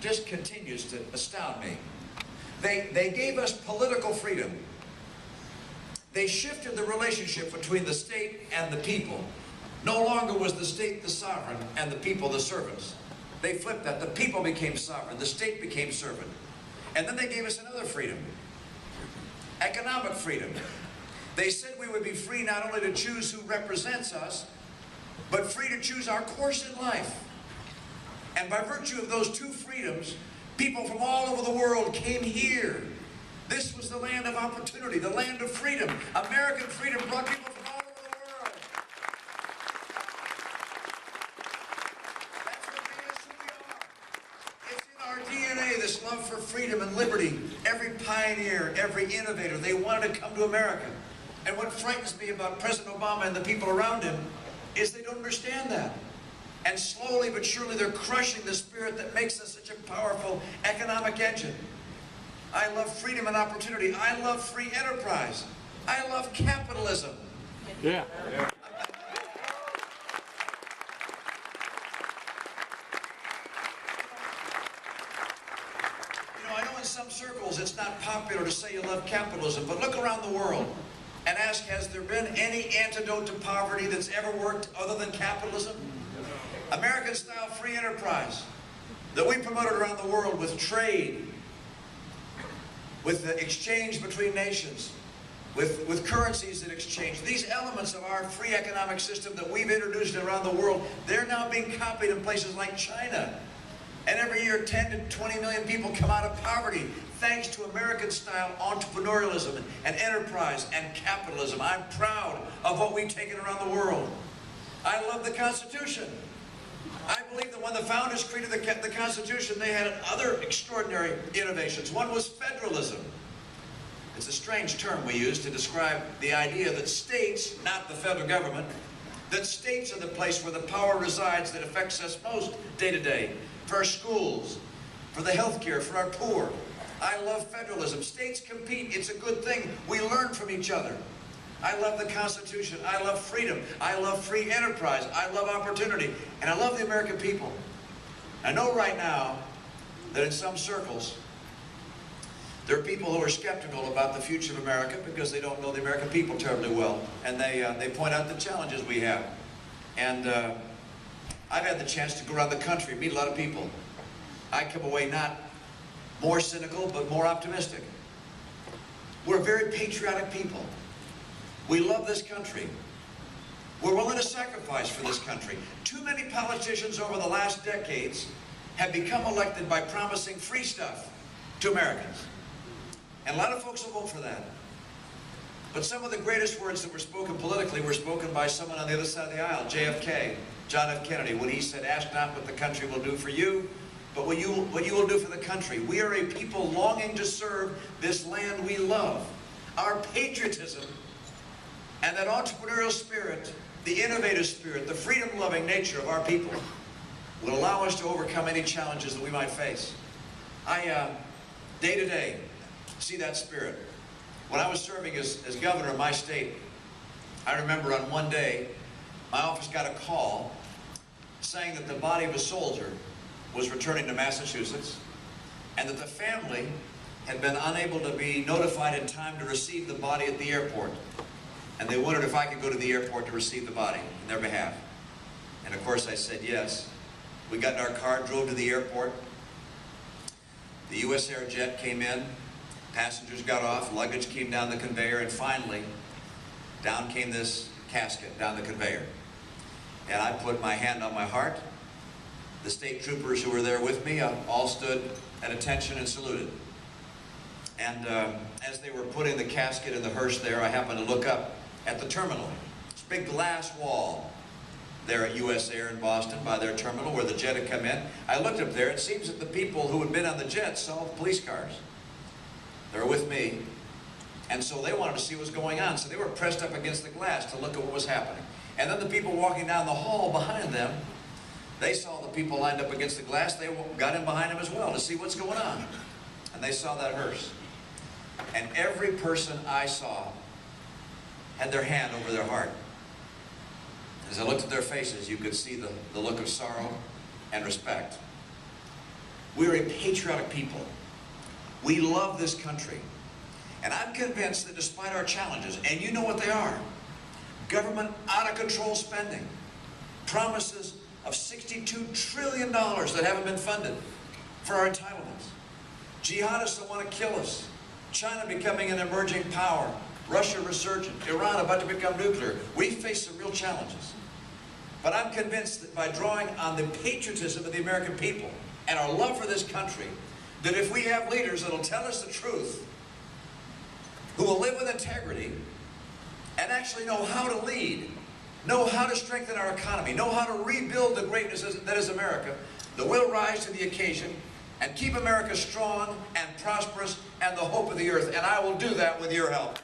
just continues to astound me. They gave us political freedom. They shifted the relationship between the state and the people. No longer was the state the sovereign and the people the servants. They flipped that. The people became sovereign. The state became servant. And then they gave us another freedom. Economic freedom. They said we would be free not only to choose who represents us, but free to choose our course in life. And by virtue of those two freedoms, people from all over the world came here. This was the land of opportunity, the land of freedom. American freedom brought people from all over the world. That's what made us who we are. It's in our DNA, this love for freedom and liberty. Every pioneer, every innovator, they wanted to come to America. And what frightens me about President Obama and the people around him is they don't understand that. And slowly but surely they're crushing the spirit that makes us such a powerful economic engine. I love freedom and opportunity. I love free enterprise. I love capitalism. Yeah. You know, I know in some circles it's not popular to say you love capitalism, but look around the world and ask, has there been any antidote to poverty that's ever worked other than capitalism? American-style free enterprise that we promoted around the world with trade, with the exchange between nations, with currencies that exchange. These elements of our free economic system that we've introduced around the world, they're now being copied in places like China. And every year 10 to 20 million people come out of poverty thanks to American-style entrepreneurialism and enterprise and capitalism. I'm proud of what we've taken around the world. I love the Constitution. I believe that when the founders created the Constitution, they had other extraordinary innovations. One was federalism. It's a strange term we use to describe the idea that states, not the federal government, that states are the place where the power resides that affects us most day to day. For our schools, for the health care, for our poor. I love federalism. States compete. It's a good thing. We learn from each other. I love the Constitution. I love freedom. I love free enterprise. I love opportunity. And I love the American people. I know right now that in some circles, there are people who are skeptical about the future of America because they don't know the American people terribly well. And they point out the challenges we have. And I've had the chance to go around the country, meet a lot of people. I come away not more cynical, but more optimistic. We're a very patriotic people. We love this country. We're willing to sacrifice for this country. Too many politicians over the last decades have become elected by promising free stuff to Americans. And a lot of folks will vote for that. But some of the greatest words that were spoken politically were spoken by someone on the other side of the aisle, JFK, John F. Kennedy, when he said, "Ask not what the country will do for you, but what you will do for the country." We are a people longing to serve this land we love. Our patriotism and that entrepreneurial spirit, the innovative spirit, the freedom-loving nature of our people will allow us to overcome any challenges that we might face. I, day to day, see that spirit. When I was serving as governor of my state, I remember on one day, my office got a call saying that the body of a soldier was returning to Massachusetts and that the family had been unable to be notified in time to receive the body at the airport. And they wondered if I could go to the airport to receive the body on their behalf. And of course I said yes. We got in our car, drove to the airport. The U.S. Air jet came in, passengers got off, luggage came down the conveyor, and finally, down came this casket down the conveyor. And I put my hand on my heart. The state troopers who were there with me all stood at attention and saluted. And as they were putting the casket in the hearse there, I happened to look up at the terminal. It's a big glass wall there at U.S. Air in Boston by their terminal where the jet had come in. I looked up there. It seems that the people who had been on the jet saw the police cars. They were with me. And so they wanted to see what was going on. So they were pressed up against the glass to look at what was happening. And then the people walking down the hall behind them, they saw the people lined up against the glass. They got in behind them as well to see what's going on. And they saw that hearse. And every person I saw had their hand over their heart. As I looked at their faces, you could see the look of sorrow and respect. We're a patriotic people. We love this country. And I'm convinced that despite our challenges, and you know what they are, government out-of-control spending, promises of $62 trillion that haven't been funded for our entitlements, jihadists that want to kill us, China becoming an emerging power, Russia resurgent, Iran about to become nuclear. We face some real challenges. But I'm convinced that by drawing on the patriotism of the American people and our love for this country, that if we have leaders that will tell us the truth, who will live with integrity, and actually know how to lead, know how to strengthen our economy, know how to rebuild the greatness that is America, that we'll rise to the occasion and keep America strong and prosperous and the hope of the earth. And I will do that with your help.